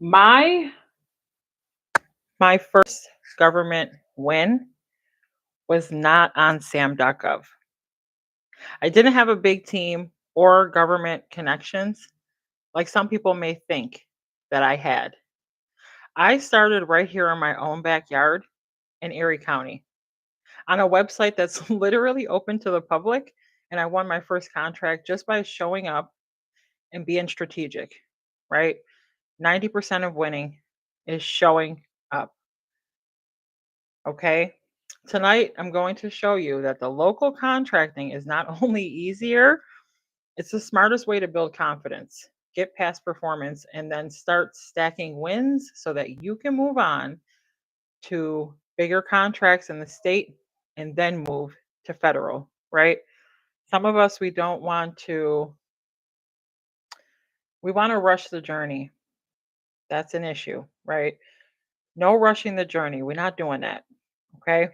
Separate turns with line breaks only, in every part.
My my first government win was not on SAM.gov. I didn't have a big team or government connections like some people may think that I had. I started right here in my own backyard in Erie County on a website that's literally open to the public, and I won my first contract just by showing up and being strategic, right? 90% of winning is showing up. Okay. Tonight, I'm going to show you that the local contracting is not only easier, it's the smartest way to build confidence, get past performance, and then start stacking wins so that you can move on to bigger contracts in the state and then move to federal, right? Some of us, we want to rush the journey. That's an issue, right? No rushing the journey. We're not doing that. Okay.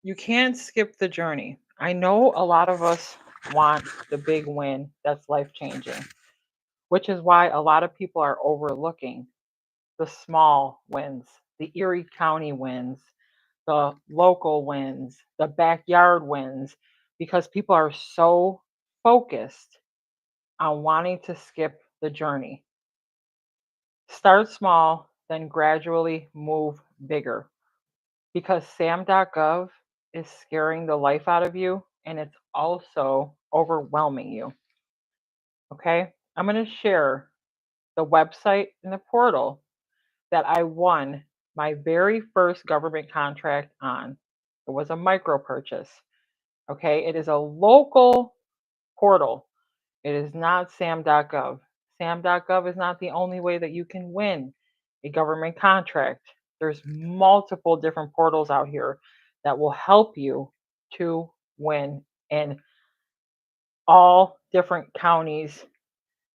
You can't skip the journey. I know a lot of us want the big win that's life changing, which is why a lot of people are overlooking the small wins, the Erie County wins, the local wins, the backyard wins, because people are so focused on wanting to skip the journey. Start small, then gradually move bigger because SAM.gov is scaring the life out of you and it's also overwhelming you. Okay. I'm going to share the website and the portal that I won my very first government contract on. It was a micro purchase. Okay. It is a local portal. It is not SAM.gov. SAM.gov is not the only way that you can win a government contract. There's multiple different portals out here that will help you to win in all different counties,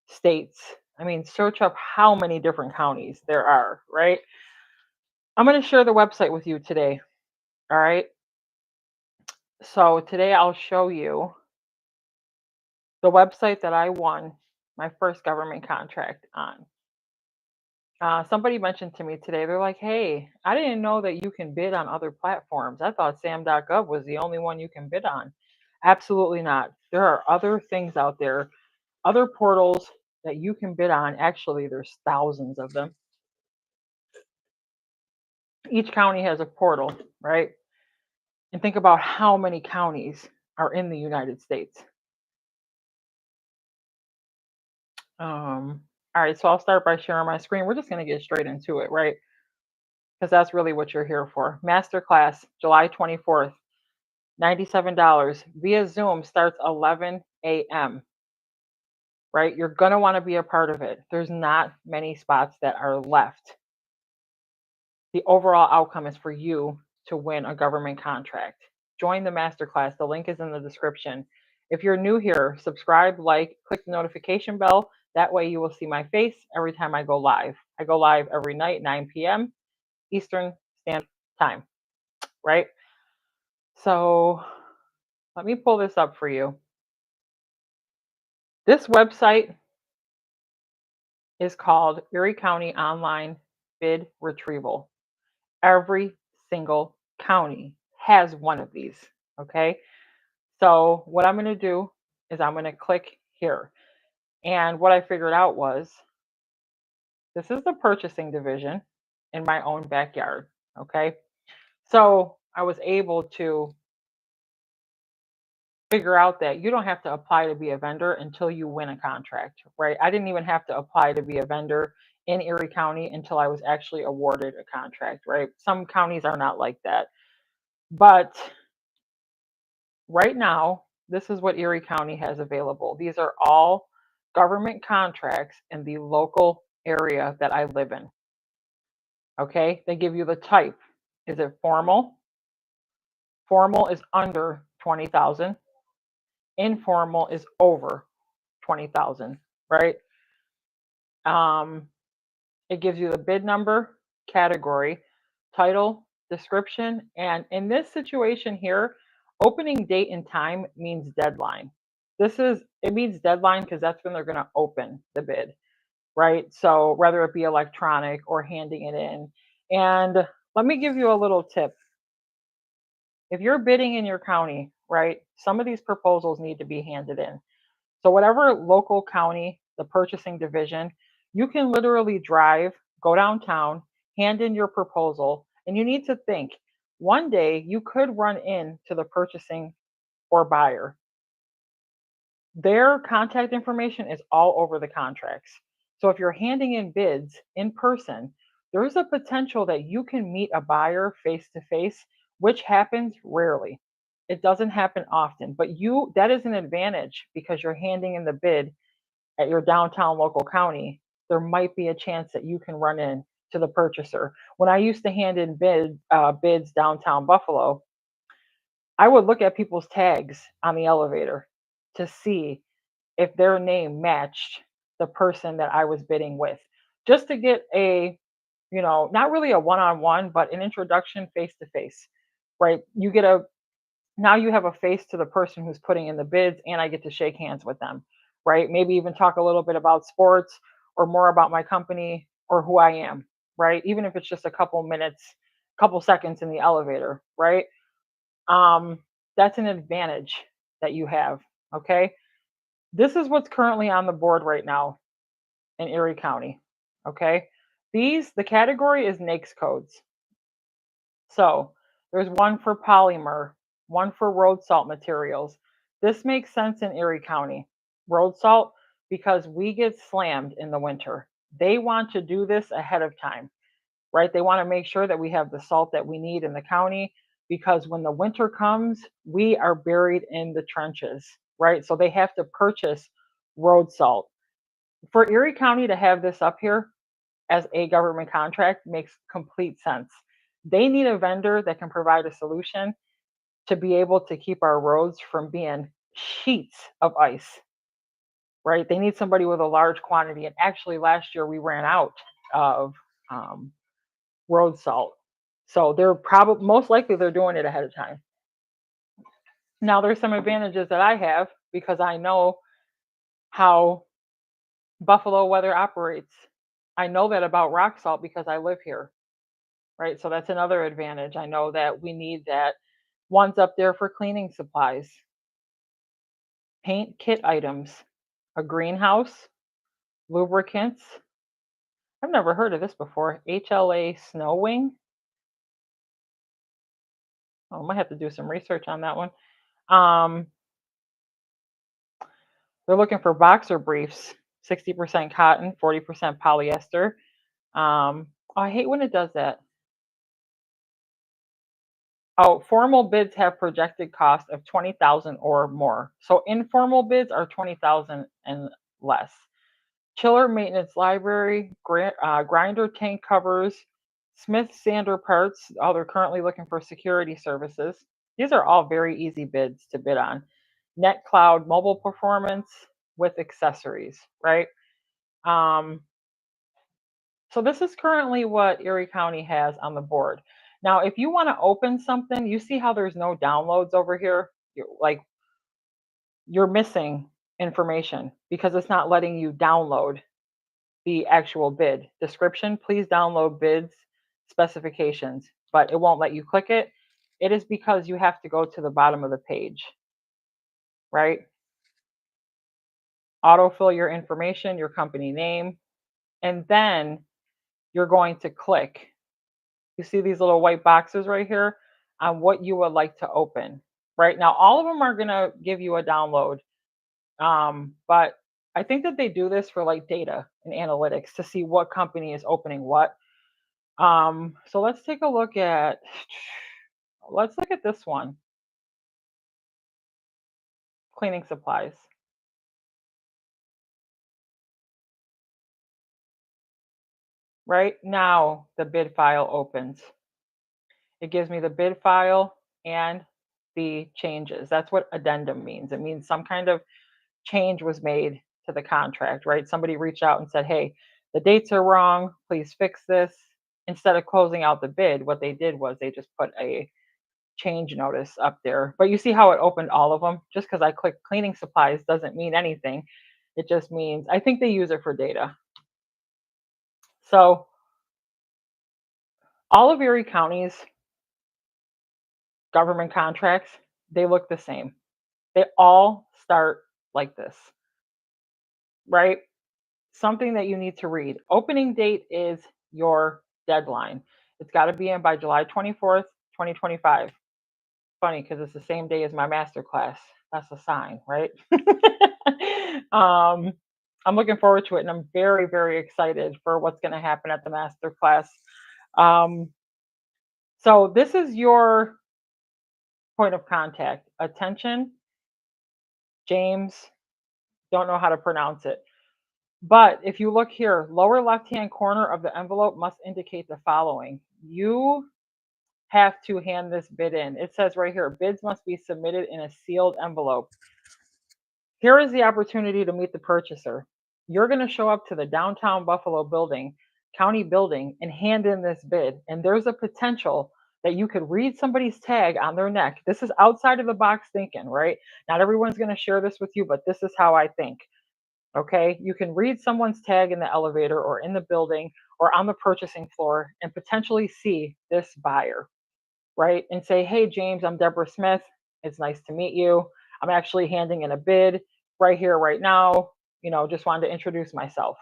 states. I mean, search up how many different counties there are, right? I'm going to share the website with you today. All right. So today I'll show you the website that I won my first government contract on. Somebody mentioned to me today, they're like, hey, I didn't know that you can bid on other platforms. I thought SAM.gov was the only one you can bid on. Absolutely not. There are other things out there, other portals that you can bid on. Actually, there's thousands of them. Each county has a portal, right? And think about how many counties are in the United States. All right, so I'll start by sharing my screen. We're just going to get straight into it, right? Because that's really what you're here for. Masterclass, July 24th, $97 via Zoom, starts 11 a.m., right? You're going to want to be a part of it. There's not many spots that are left. The overall outcome is for you to win a government contract. Join the masterclass. The link is in the description. If you're new here, subscribe, like, click the notification bell. That way you will see my face every time I go live. I go live every night, 9 p.m. Eastern Standard Time, right? So let me pull this up for you. This website is called Erie County Online Bid Retrieval. Every single county has one of these, okay? So what I'm going to do is I'm going to click here. And what I figured out was this is the purchasing division in my own backyard, okay? So I was able to figure out that you don't have to apply to be a vendor until you win a contract, right? I didn't even have to apply to be a vendor in Erie County until I was actually awarded a contract, right? Some counties are not like that. But right now, this is what Erie County has available. These are all government contracts in the local area that I live in. Okay, they give you the type. Is it formal? Formal is under 20,000. Informal is over 20,000, right? Um, it gives you the bid number, category, title, description, and in this situation here, opening date and time means deadline. It means deadline because that's when they're going to open the bid. right? So whether it be electronic or handing it in. And let me give you a little tip. If you're bidding in your county, right, some of these proposals need to be handed in. So whatever local county, the purchasing division, you can literally drive, go downtown, hand in your proposal, and you need to think one day you could run into the purchasing or buyer. Their contact information is all over the contracts. So if you're handing in bids in person, there's a potential that you can meet a buyer face to face, which happens rarely. It doesn't happen often, but you that is an advantage because you're handing in the bid at your downtown local county. There might be a chance that you can run in to the purchaser. When I used to hand in bids downtown Buffalo, I would look at people's tags on the elevator to see if their name matched the person that I was bidding with, just to get a, not really a one-on-one, but an introduction face to face, right? Now you have a face to the person who's putting in the bids, and I get to shake hands with them, right? Maybe even talk a little bit about sports or more about my company or who I am, right? Even if it's just a couple minutes, couple seconds in the elevator, right? Um, that's an advantage that you have. Okay. This is what's currently on the board right now in Erie County. Okay. The category is NAICS codes. So there's one for polymer, one for road salt materials. This makes sense in Erie County. Road salt, because we get slammed in the winter. They want to do this ahead of time, right? They want to make sure that we have the salt that we need in the county because when the winter comes, we are buried in the trenches, right? So they have to purchase road salt. For Erie County to have this up here as a government contract makes complete sense. They need a vendor that can provide a solution to be able to keep our roads from being sheets of ice, right? They need somebody with a large quantity. And actually, last year we ran out of um, road salt. So they're probably most likely they're doing it ahead of time. Now there's some advantages that I have because I know how Buffalo weather operates. I know that about rock salt because I live here, right? So that's another advantage. I know that we need that. One's up there for cleaning supplies, paint kit items, a greenhouse, lubricants. I've never heard of this before. HLA snow wing. Oh, I might have to do some research on that one. Um, they're looking for boxer briefs, 60% cotton, 40% polyester. Oh, I hate when it does that. Oh, formal bids have projected cost of 20,000 or more. So informal bids are 20,000 and less. Chiller maintenance library, grinder tank covers, Smith sander parts. Oh, they're currently looking for security services. These are all very easy bids to bid on. Net cloud mobile performance with accessories, right? Um, so this is currently what Erie County has on the board. Now, if you want to open something, you see how there's no downloads over here? You're missing information because it's not letting you download the actual bid description. Please download bids specifications, but it won't let you click it. It is because you have to go to the bottom of the page, right? Autofill your information, your company name, and then you're going to click. You see these little white boxes right here on what you would like to open. Right now, all of them are going to give you a download. But I think that they do this for like data and analytics to see what company is opening what. So let's look at this one, cleaning supplies. Right now, the bid file opens. It gives me the bid file and the changes. That's what addendum means. It means some kind of change was made to the contract, right? Somebody reached out and said, hey, the dates are wrong. Please fix this. Instead of closing out the bid, what they did was they just put a change notice up there. But you see how it opened all of them? Just because I clicked cleaning supplies doesn't mean anything. It just means I think they use it for data. So all of Erie County's government contracts, they look the same. They all start like this, right? Something that you need to read. Opening date is your deadline. It's got to be in by July 24th, 2025. Funny because it's the same day as my master class. That's a sign, right? um, I'm looking forward to it, and I'm very, very excited for what's going to happen at the master class. Um, so this is your point of contact. Attention, James. Don't know how to pronounce it. But if you look here, lower left-hand corner of the envelope must indicate the following. You have to hand this bid in. It says right here, bids must be submitted in a sealed envelope. Here is the opportunity to meet the purchaser. You're going to show up to the downtown Buffalo building, county building, and hand in this bid. And there's a potential that you could read somebody's tag on their neck. This is outside of the box thinking, right? Not everyone's going to share this with you, but this is how I think. Okay, you can read someone's tag in the elevator or in the building or on the purchasing floor and potentially see this buyer, right? And say, hey, James, I'm Deborah Smith. It's nice to meet you. I'm actually handing in a bid right here, right now. Just wanted to introduce myself.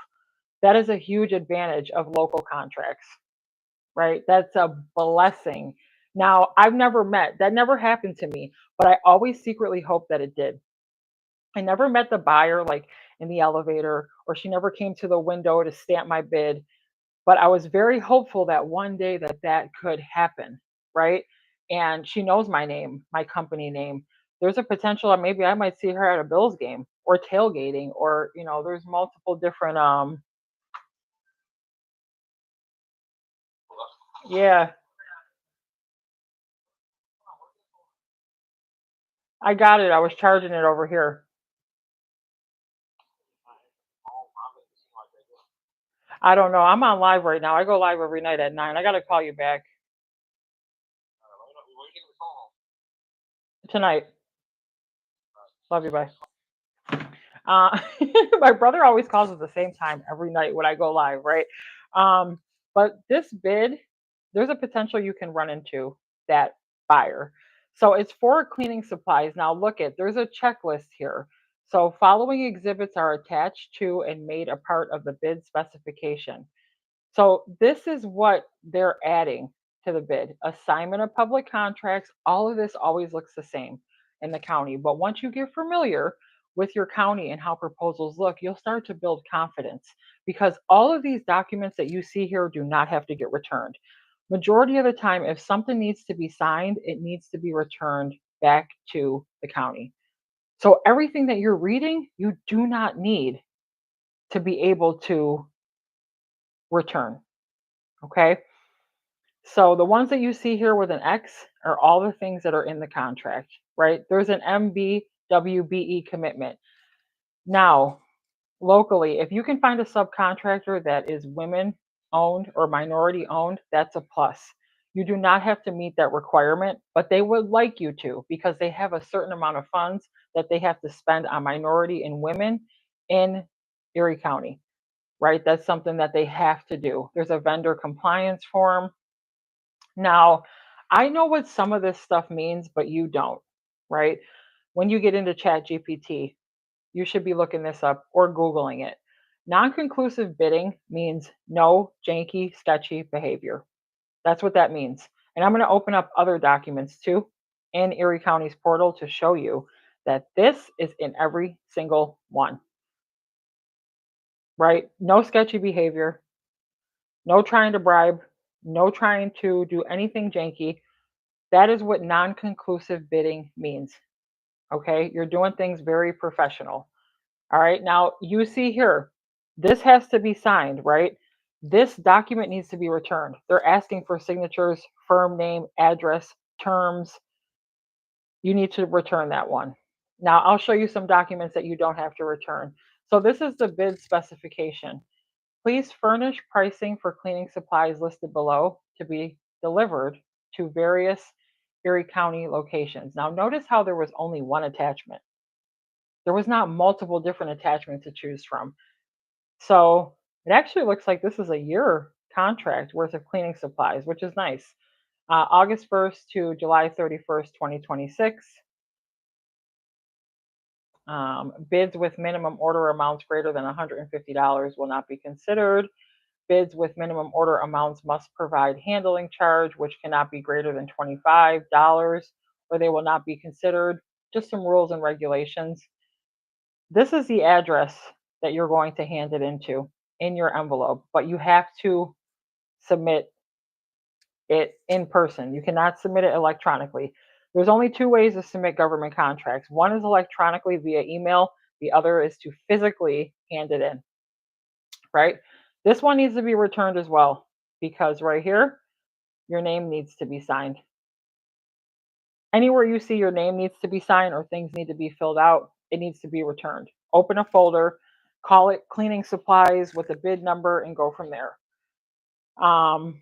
That is a huge advantage of local contracts, right? That's a blessing. Now, that never happened to me, but I always secretly hope that it did. I never met the buyer like in the elevator, or she never came to the window to stamp my bid, but I was very hopeful that one day that could happen, right? And she knows my name, my company name. There's a potential that maybe I might see her at a Bills game or tailgating, or there's multiple different yeah, I got it. I was charging it over here. I don't know. I'm on live right now. I go live every night at 9. I got to call you back tonight. Love you. Bye. Uh, my brother always calls at the same time every night when I go live, right? Um, but this bid, there's a potential you can run into that buyer. So it's for cleaning supplies. Now there's a checklist here. So following exhibits are attached to and made a part of the bid specification. So this is what they're adding to the bid. Assignment of public contracts, all of this always looks the same in the county. But once you get familiar with your county and how proposals look, you'll start to build confidence because all of these documents that you see here do not have to get returned. Majority of the time, if something needs to be signed, it needs to be returned back to the county. So everything that you're reading, you do not need to be able to return. Okay. So the ones that you see here with an X are all the things that are in the contract, right? There's an MBWBE commitment. Now, locally, if you can find a subcontractor that is women owned or minority owned, that's a plus. You do not have to meet that requirement, but they would like you to because they have a certain amount of funds that they have to spend on minority and women in Erie County, right? That's something that they have to do. There's a vendor compliance form. Now, I know what some of this stuff means, but you don't, right? When you get into Chat GPT, you should be looking this up or Googling it. Non conclusive bidding means no janky, sketchy behavior. That's what that means. And I'm going to open up other documents too in Erie County's portal to show you that this is in every single one, right? No sketchy behavior, no trying to bribe, no trying to do anything janky. That is what non-conclusive bidding means. Okay, you're doing things very professional. All right, now you see here, this has to be signed, right? This document needs to be returned. They're asking for signatures, firm name, address, terms. You need to return that one. Now I'll show you some documents that you don't have to return. So this is the bid specification. Please furnish pricing for cleaning supplies listed below to be delivered to various Erie County locations. Now, notice how there was only one attachment. There was not multiple different attachments to choose from. So It actually looks like this is a year contract worth of cleaning supplies, which is nice. August 1st to July 31st, 2026. Bids with minimum order amounts greater than $150 will not be considered. Bids with minimum order amounts must provide handling charge, which cannot be greater than $25, or they will not be considered. Just some rules and regulations. This is the address that you're going to hand it into in your envelope, but you have to submit it in person. You cannot submit it electronically. There's only two ways to submit government contracts. One is electronically via email, the other is to physically hand it in, right? This one needs to be returned as well because right here, your name needs to be signed. Anywhere you see your name needs to be signed or things need to be filled out, it needs to be returned. Open a folder, call it cleaning supplies with a bid number, and go from there. Um,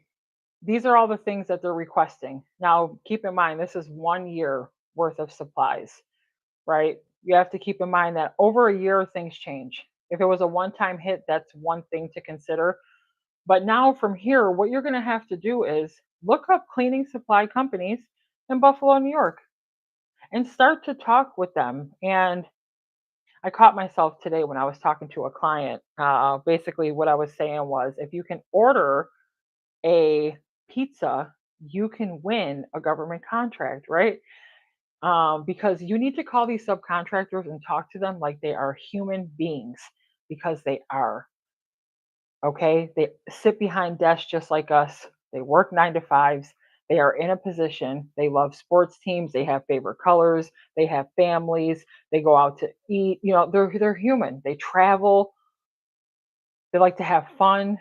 these are all the things that they're requesting. Now, keep in mind, this is 1 year worth of supplies, right? You have to keep in mind that over a year, things change. If it was a one time hit, that's one thing to consider. But now from here, what you're going to have to do is look up cleaning supply companies in Buffalo, New York, and start to talk with them. And I caught myself today when I was talking to a client. Basically, what I was saying was if you can order a pizza, you can win a government contract, right? Because you need to call these subcontractors and talk to them like they are human beings because they are. Okay. They sit behind desks just like us. They work 9 to 5s. They are in a position. They love sports teams. They have favorite colors. They have families. They go out to eat. They're human. They travel. They like to have fun.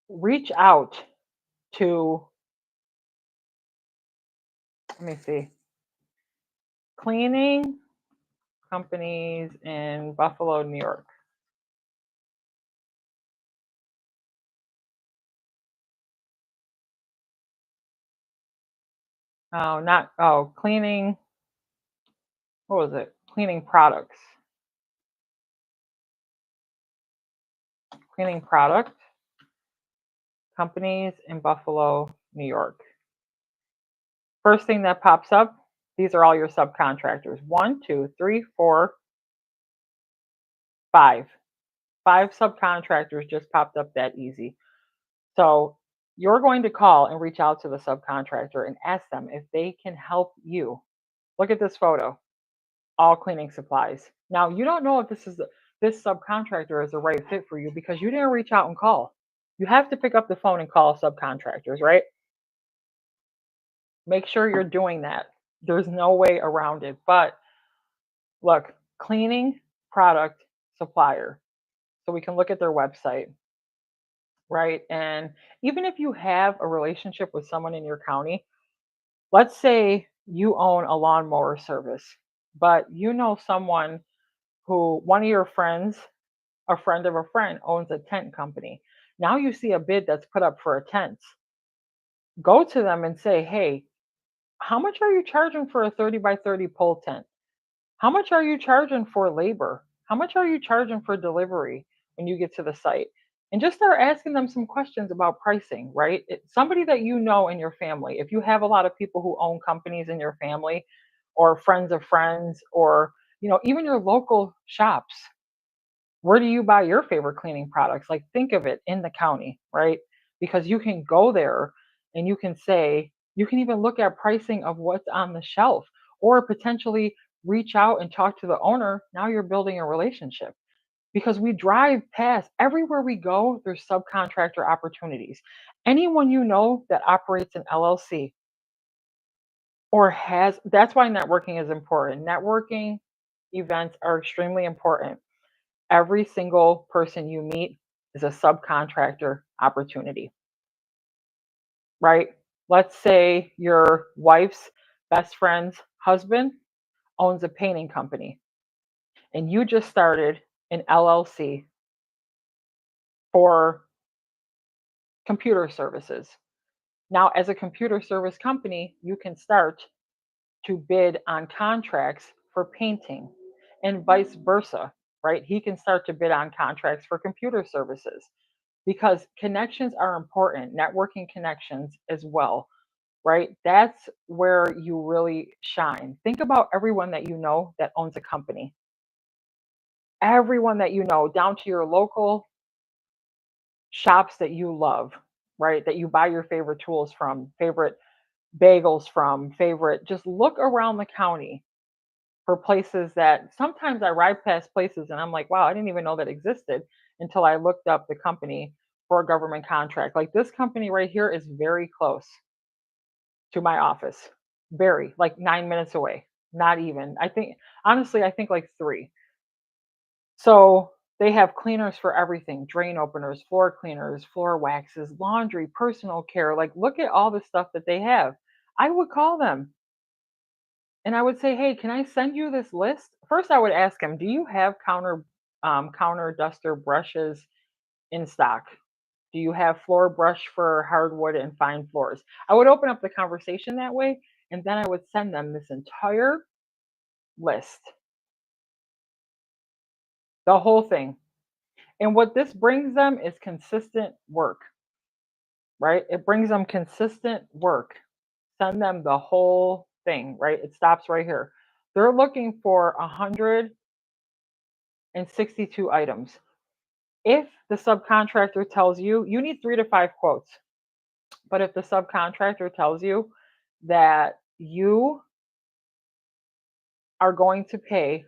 Reach out to, let me see, cleaning companies in Buffalo, New York. Oh, not, oh, cleaning, what was it? Cleaning products. Cleaning product companies in Buffalo, New York. First thing that pops up, these are all your subcontractors. One, two, three, four, five. Five subcontractors just popped up that easy. So you're going to call and reach out to the subcontractor and ask them if they can help you. Look at this photo. All cleaning supplies. Now you don't know if this subcontractor is the right fit for you because you didn't reach out and call. You have to pick up the phone and call subcontractors, right? Make sure you're doing that. There's no way around it. But look, cleaning product supplier. So we can look at their website, right? And even if you have a relationship with someone in your county, let's say you own a lawnmower service, but you know someone who, one of your friends, a friend of a friend, owns a tent company. Now you see a bid that's put up for a tent. Go to them and say, hey, how much are you charging for a 30 by 30 pole tent? How much are you charging for labor? How much are you charging for delivery when you get to the site? And just start asking them some questions about pricing, right? Somebody that you know in your family. If you have a lot of people who own companies in your family or friends of friends or even your local shops, where do you buy your favorite cleaning products? Like think of it in the county, right? Because you can go there and you can say, you can even look at pricing of what's on the shelf or potentially reach out and talk to the owner. Now you're building a relationship because we drive past everywhere we go, there's subcontractor opportunities. Anyone you know that operates an LLC or has, that's why networking is important. Networking events are extremely important. Every single person you meet is a subcontractor opportunity, right? Let's say your wife's best friend's husband owns a painting company and you just started an LLC for computer services. Now, as a computer service company, you can start to bid on contracts for painting and vice versa. right? He can start to bid on contracts for computer services because connections are important, networking connections as well, right? That's where you really shine. Think about everyone that you know that owns a company, everyone that you know, down to your local shops that you love, right? That you buy your favorite tools from, favorite bagels from, favorite. Just look around the county for places that sometimes I ride past places and I'm like, wow, I didn't even know that existed until I looked up the company for a government contract. Like this company right here is very close to my office, very like 9 minutes away, not even. I think, honestly, I think like three. So they have cleaners for everything, drain openers, floor cleaners, floor waxes, laundry, personal care. Like, look at all the stuff that they have. I would call them and I would say, "Hey, can I send you this list?" First, I would ask them, "Do you have counter duster brushes in stock? Do you have floor brush for hardwood and fine floors?" I would open up the conversation that way, and then I would send them this entire list, the whole thing. And what this brings them is consistent work, right? It brings them consistent work. Send them the whole thing, right? It stops right here. They're looking for 162 items. If the subcontractor tells you you need 3 to 5 quotes, but if the subcontractor tells you that you are going to pay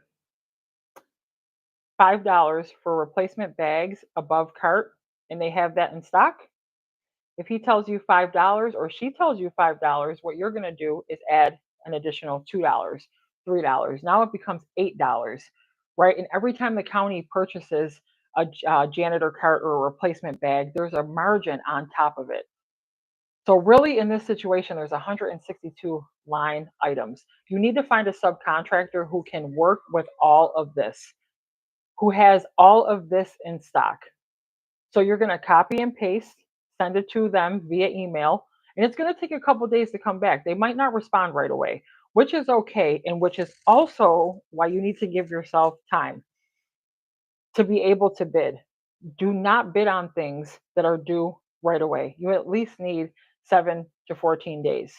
$5 for replacement bags above cart and they have that in stock, if he tells you $5 or she tells you $5, what you're going to do is add an additional $2, $3. Now it becomes $8, right? And every time the county purchases a janitor cart or a replacement bag, there's a margin on top of it. So really in this situation, there's 162 line items. You need to find a subcontractor who can work with all of this, who has all of this in stock. So you're going to copy and paste, send it to them via email, and it's going to take a couple days to come back. They might not respond right away, which is okay, and which is also why you need to give yourself time to be able to bid. Do not bid on things that are due right away. You at least need 7 to 14 days.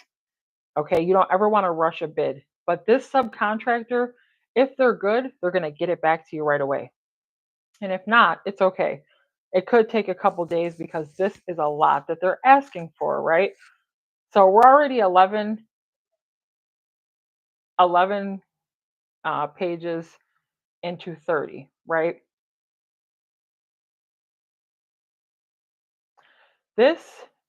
Okay, you don't ever want to rush a bid. But this subcontractor, if they're good, they're going to get it back to you right away. And if not, it's okay. It could take a couple days because this is a lot that they're asking for, right? So we're already 11 pages into 30, right? This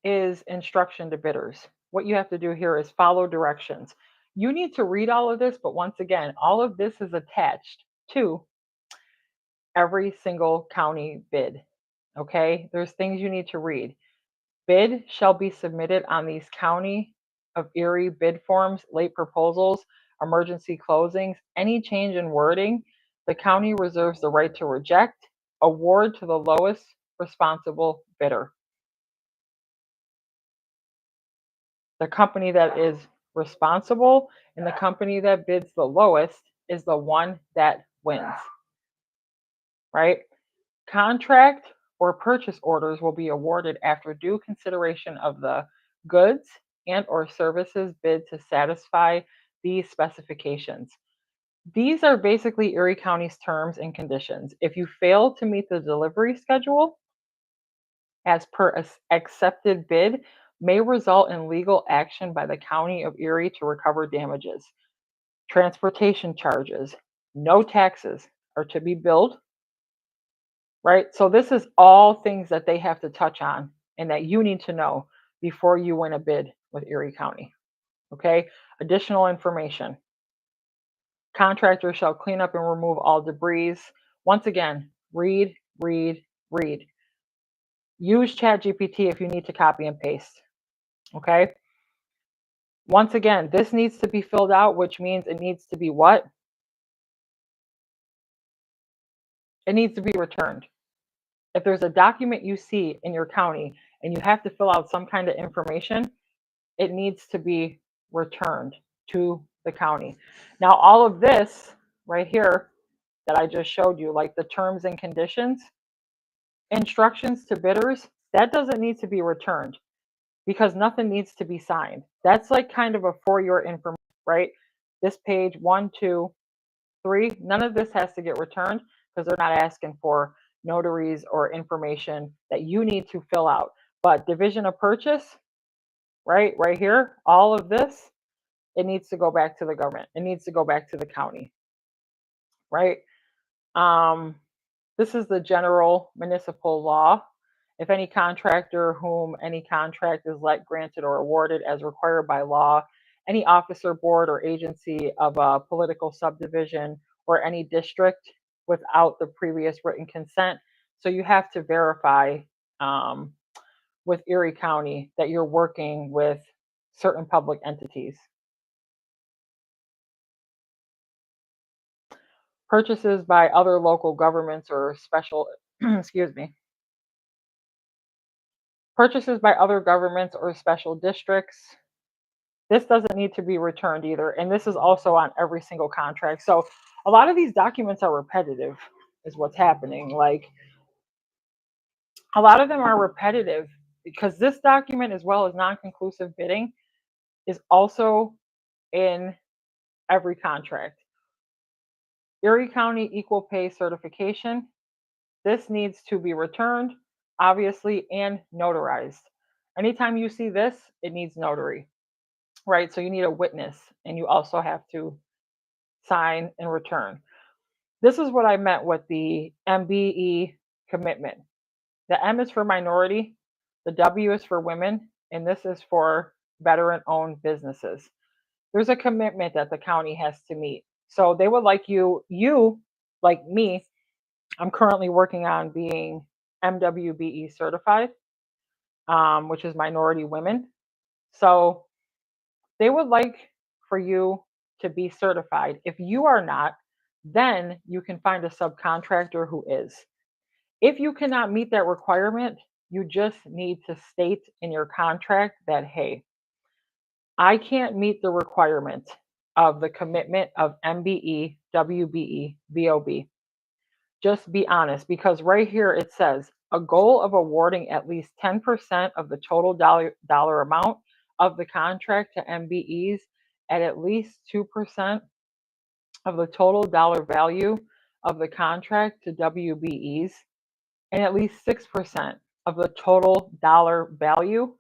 is instruction to bidders. What you have to do here is follow directions. You need to read all of this, but once again, all of this is attached to every single county bid. Okay? There's things you need to read. Bid shall be submitted on these County of Erie bid forms, late proposals, emergency closings, any change in wording. The county reserves the right to reject, award to the lowest responsible bidder. The company that is responsible and the company that bids the lowest is the one that wins, right? Contract or purchase orders will be awarded after due consideration of the goods and or services bid to satisfy these specifications. These are basically Erie County's terms and conditions. If you fail to meet the delivery schedule as per accepted bid, may result in legal action by the County of Erie to recover damages. Transportation charges, no taxes are to be billed, right? So this is all things that they have to touch on and that you need to know before you win a bid with Erie County. Okay. Additional information. Contractor shall clean up and remove all debris. Once again, read, read, read. Use ChatGPT if you need to copy and paste. Okay. Once again, this needs to be filled out, which means it needs to be what? It needs to be returned. If there's a document you see in your county and you have to fill out some kind of information, it needs to be returned to the county. Now, all of this right here that I just showed you, like the terms and conditions, instructions to bidders, that doesn't need to be returned because nothing needs to be signed. That's like kind of a for your information, right? This page one, two, three, none of this has to get returned because they're not asking for notaries or information that you need to fill out. But division of purchase, right here, all of this, it needs to go back to the government. It needs to go back to the county, right? Um, this is the general municipal law. If any contractor whom any contract is let, granted, or awarded as required by law, any officer, board, or agency of a political subdivision or any district without the previous written consent. So you have to verify um, with Erie County that you're working with certain public entities. Purchases by other local governments or special, excuse me, purchases by other governments or special districts. This doesn't need to be returned either. And this is also on every single contract. So a lot of these documents are repetitive, is what's happening. Like a lot of them are repetitive because this document, as well as non conclusive bidding, is also in every contract. Erie County Equal Pay Certification. This needs to be returned, obviously, and notarized. Anytime you see this, it needs notary, right? So you need a witness and you also have to sign and return. This is what I meant with the MBE commitment. The M is for minority, the W is for women, and this is for veteran owned businesses. There's a commitment that the county has to meet. So they would like you like me, I'm currently working on being MWBE certified, which is minority women. So they would like for you to be certified. If you are not, then you can find a subcontractor who is. If you cannot meet that requirement, you just need to state in your contract that, hey, I can't meet the requirement of the commitment of MBE, WBE, VOB. Just be honest, because right here it says a goal of awarding at least 10% of the total dollar amount of the contract to MBEs at least 2% of the total dollar value of the contract to WBEs, and at least 6% of the total dollar value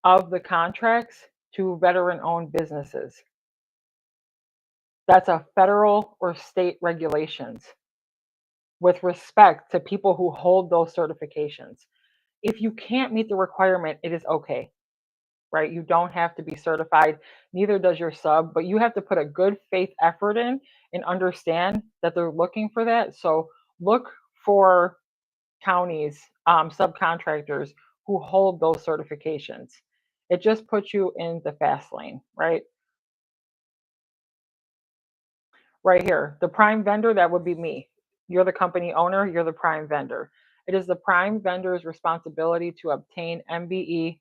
of the contracts to veteran owned businesses. That's a federal or state regulations with respect to people who hold those certifications. If you can't meet the requirement, it is okay, right? You don't have to be certified, neither does your sub, but you have to put a good faith effort in and understand that they're looking for that. So look for counties, subcontractors who hold those certifications. It just puts you in the fast lane, right? Right here, the prime vendor, that would be me. You're the company owner, you're the prime vendor. It is the prime vendor's responsibility to obtain MBE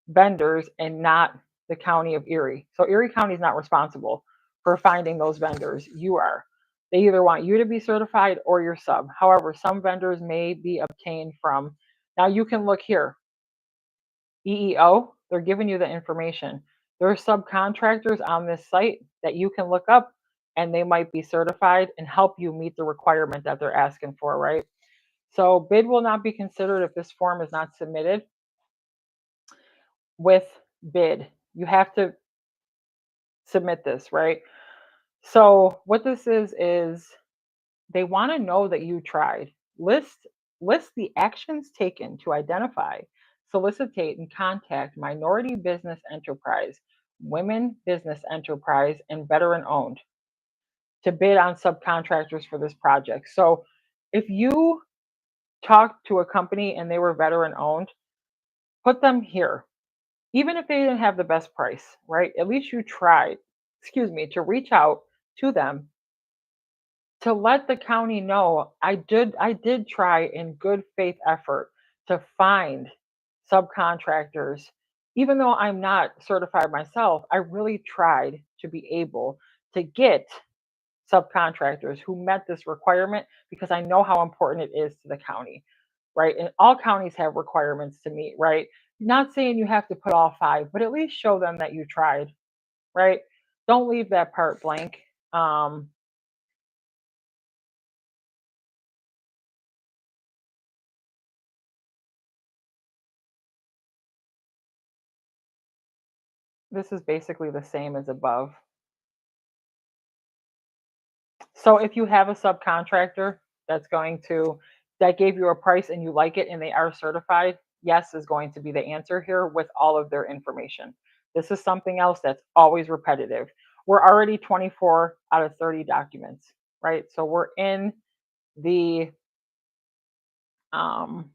vendors and not the county of Erie. So Erie County is not responsible for finding those vendors. You are. They either want you to be certified or your sub. However, some vendors may be obtained from, now you can look here, EEO, they're giving you the information. There are subcontractors on this site that you can look up and they might be certified and help you meet the requirement that they're asking for, right? So bid will not be considered if this form is not submitted with bid. You have to submit this, right? So what this is they want to know that you tried. List the actions taken to identify, solicitate, and contact minority business enterprise, women business enterprise, and veteran owned to bid on subcontractors for this project. So if you talked to a company and they were veteran owned, put them here. Even if they didn't have the best price, right? At least you tried, to reach out to them to let the county know I did try in good faith effort to find subcontractors. Even though I'm not certified myself, I really tried to be able to get subcontractors who met this requirement because I know how important it is to the county, right? And all counties have requirements to meet, right? Not saying you have to put all five, but at least show them that you tried, right? Don't leave that part blank. Um, this is basically the same as above. So if you have a subcontractor that's going to that gave you a price and you like it and they are certified, yes is going to be the answer here with all of their information. This is something else that's always repetitive. We're already 24 out of 30 documents, right? So we're in the um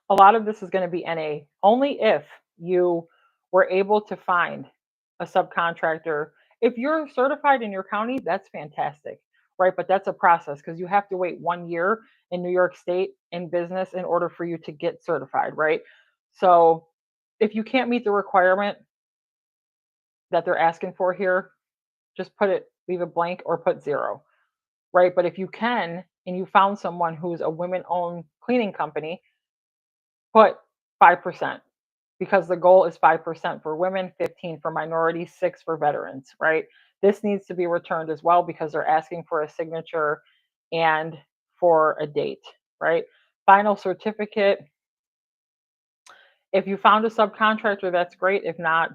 a lot of this is going to be NA only if you were able to find a subcontractor. If you're certified in your county, that's fantastic, right? But that's a process because you have to wait 1 year in New York State in business in order for you to get certified, right? So if you can't meet the requirement that they're asking for here, just leave it blank or put zero, right? But if you can and you found someone who's a women owned cleaning company, put 5%, because the goal is 5% for women, 15 for minorities, 6 for veterans, right? This needs to be returned as well because they're asking for a signature and for a date, right? Final certificate. If you found a subcontractor, that's great. If not,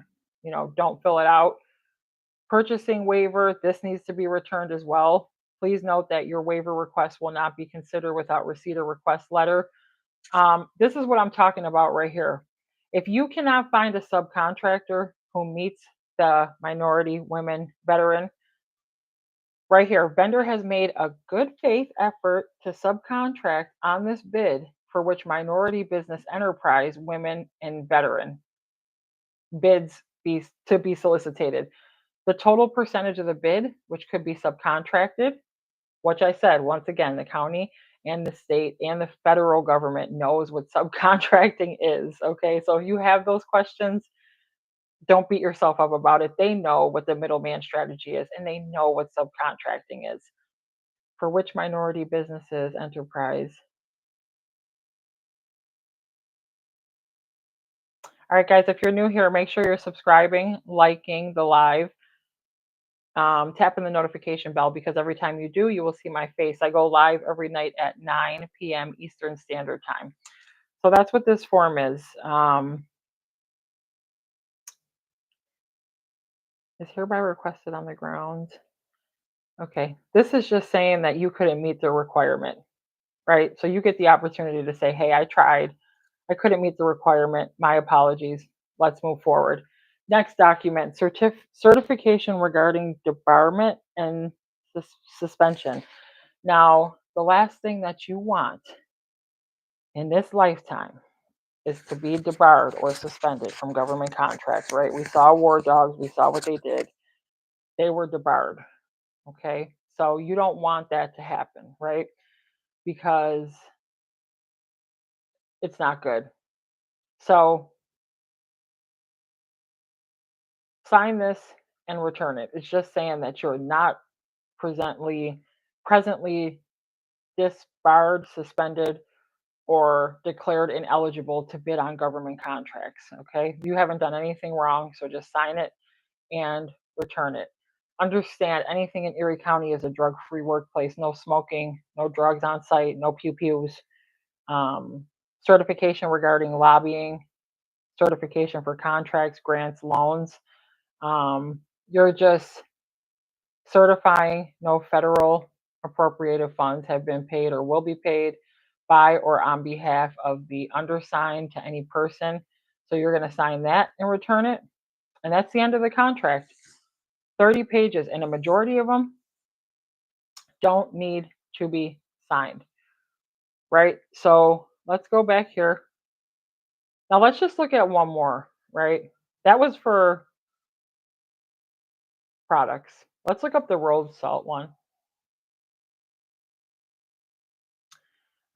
don't fill it out. Purchasing waiver, this needs to be returned as well. Please note that your waiver request will not be considered without receipt or request letter. This is what I'm talking about right here. If you cannot find a subcontractor who meets the minority, women, veteran, right here, vendor has made a good faith effort to subcontract on this bid for which minority business enterprise, women, and veteran bids to be solicited. The total percentage of the bid, which could be subcontracted, which I said, once again, the county and the state and the federal government knows what subcontracting is. Okay. So if you have those questions, don't beat yourself up about it. They know what the middleman strategy is and they know what subcontracting is. For which minority businesses, enterprise. All right, guys, if you're new here, make sure you're subscribing, liking the live, tapping the notification bell because every time you do, you will see my face. I go live every night at 9 p.m. Eastern Standard Time. So that's what this form is hereby requested on the ground. Okay, this is just saying that you couldn't meet the requirement, right? So you get the opportunity to say, hey, I tried. I couldn't meet the requirement. My apologies. Let's move forward. Next document, certification regarding debarment and suspension. Now, the last thing that you want in this lifetime is to be debarred or suspended from government contracts, right? We saw war dogs, we saw what they did. They were debarred, okay? So you don't want that to happen, right? Because it's not good. So sign this and return it. It's just saying that you're not presently disbarred, suspended, or declared ineligible to bid on government contracts. Okay. You haven't done anything wrong, so just sign it and return it. Understand anything in Erie County is a drug free workplace, no smoking, no drugs on site, no pew pews. Um, Certification regarding lobbying, certification for contracts, grants, loans. You're just certifying no federal appropriated funds have been paid or will be paid by or on behalf of the undersigned to any person. So you're going to sign that and return it. And that's the end of the contract. 30 pages, and a majority of them don't need to be signed, right? So let's go back here. Now let's just look at one more, right? That was for products. Let's look up the road salt one.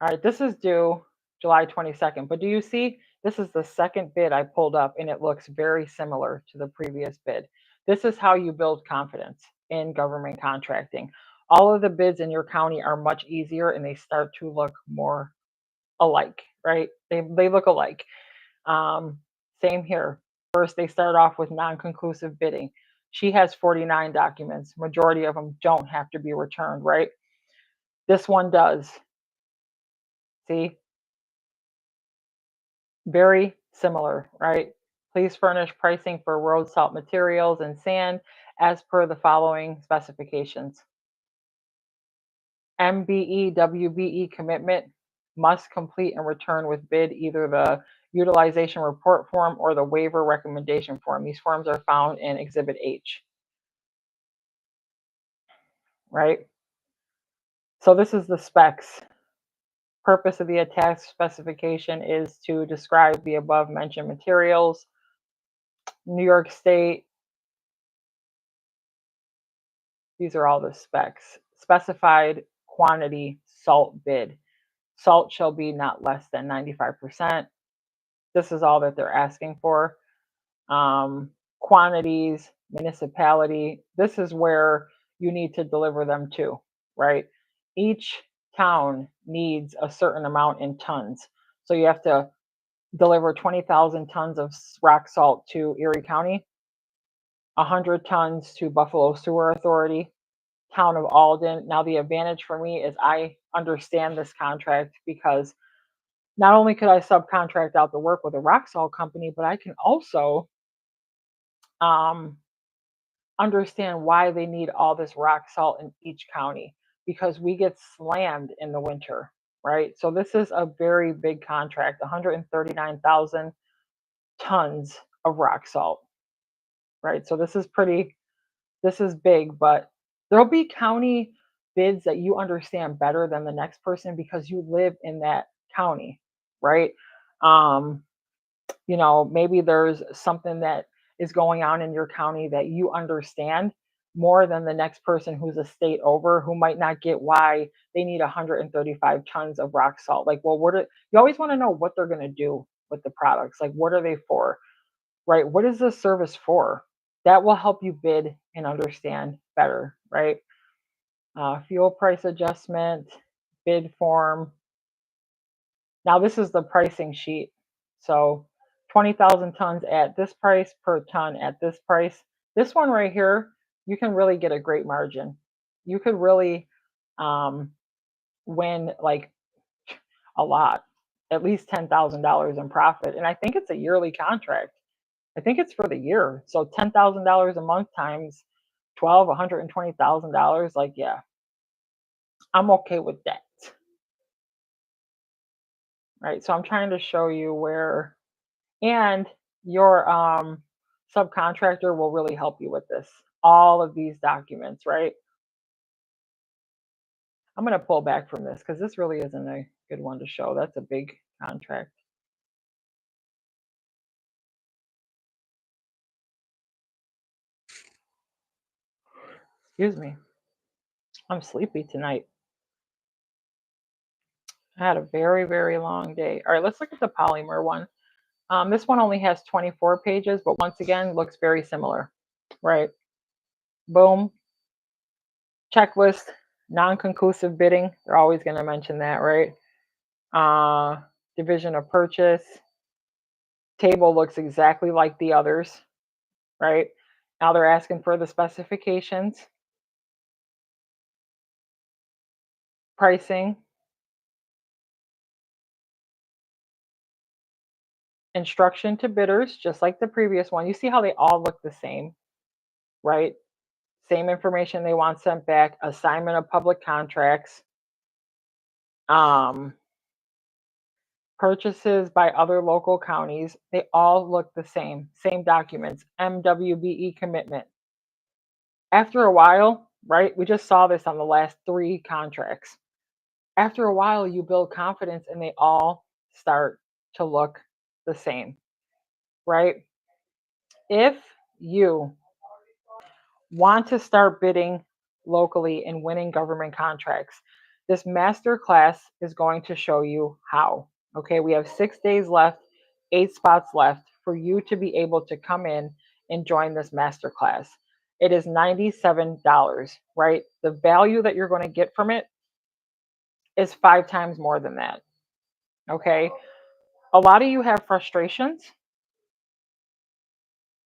All right, this is due July 22nd. But do you see This is the second bid I pulled up, and it looks very similar to the previous bid. This is how you build confidence in government contracting. All of the bids in your county are much easier and they start to look more alike, right? They look alike. Um, Same here. First, they start off with non-conclusive bidding. She has 49 documents. Majority of them don't have to be returned, right? This one does. See, very similar, right? Please furnish pricing for road salt materials and sand as per the following specifications. MBE WBE commitment must complete and return with bid either the utilization report form or the waiver recommendation form. These forms are found in Exhibit H, right? So this is the specs. Purpose of the attached specification is to describe the above mentioned materials. New York State, these are all the specs. Specified quantity salt bid. Salt shall be not less than 95%. This is all that they're asking for. Quantities, municipality, this is where you need to deliver them to, right? Each town needs a certain amount in tons. So you have to deliver 20,000 tons of rock salt to Erie County, 100 tons to Buffalo Sewer Authority, town of Alden. Now, the advantage for me is I understand this contract because not only could I subcontract out the work with a rock salt company, but I can also um, understand why they need all this rock salt in each county because we get slammed in the winter, right? So this is a very big contract, 139,000 tons of rock salt, right? So this is big, but there'll be county bids that you understand better than the next person because you live in that county, right? Um, maybe there's something that is going on in your county that you understand more than the next person who's a state over who might not get why they need 135 tons of rock salt. Like, well, you always want to know what they're going to do with the products? Like, what are they for? Right? What is this service for? That will help you bid and understand better, right? Fuel price adjustment, bid form. Now, this is the pricing sheet. So 20,000 tons at this price per ton at this price. This one right here, you can really get a great margin. You could really um, win like a lot, at least $10,000 in profit. And I think it's a yearly contract. I think it's for the year. So $10,000 a month times 12, $120,000. Like, yeah, I'm okay with that. Right. So I'm trying to show you where, and your subcontractor will really help you with this. All of these documents, right? I'm going to pull back from this because this really isn't a good one to show. That's a big contract. Excuse me. I'm sleepy tonight. I had a very, very long day. All right, let's look at the polymer one. This one only has 24 pages, but once again, looks very similar, right? Boom. Checklist, non-conclusive bidding. They're always going to mention that, right? Division of purchase. Table looks exactly like the others, right? Now they're asking for the specifications, pricing, instruction to bidders, just like the previous one. You see how they all look the same, right? Same information they want sent back, assignment of public contracts, um, purchases by other local counties. They all look the same documents, MWBE commitment. After a while, right? We just saw this on the last 3 contracts. After a while, you build confidence and they all start to look the same, right? If you want to start bidding locally and winning government contracts, this master class is going to show you how. Okay, we have 6 days left 8 spots left for you to be able to come in and join this masterclass. It is $97, right? The value that you're going to get from it is 5 times more than that. Okay. A lot of you have frustrations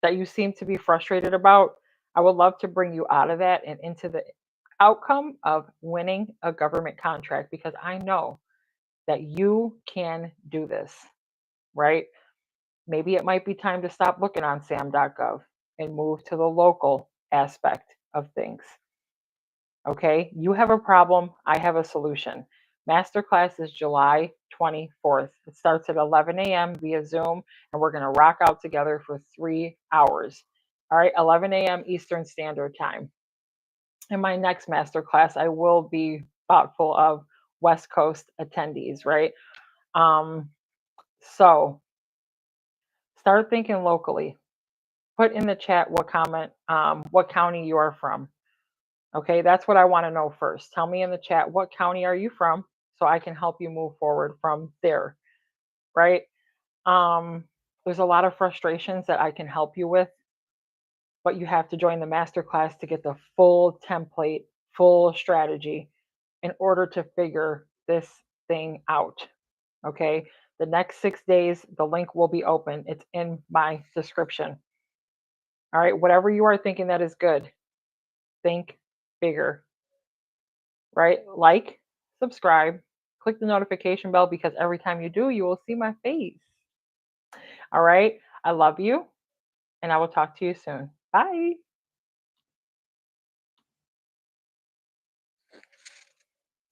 that you seem to be frustrated about. I would love to bring you out of that and into the outcome of winning a government contract because I know that you can do this, right? Maybe it might be time to stop looking on SAM.gov and move to the local aspect of things. Okay, you have a problem, I have a solution. Masterclass is July 24th. It starts at 11 a.m. via Zoom, and we're going to rock out together for 3 hours. All right, 11 a.m. Eastern Standard Time. In my next masterclass, I will be thoughtful of West Coast attendees, right? So start thinking locally. Put in the chat what county you are from. Okay, that's what I want to know first. Tell me in the chat, what county are you from so I can help you move forward from there, right? Um, there's a lot of frustrations that I can help you with, but you have to join the masterclass to get the full template, full strategy in order to figure this thing out. Okay, the next 6 days, the link will be open. It's in my description. All right, whatever you are thinking that is good, think bigger, right? Like, subscribe, click the notification bell because every time you do, you will see my face. All right. I love you and I will talk to you soon. Bye.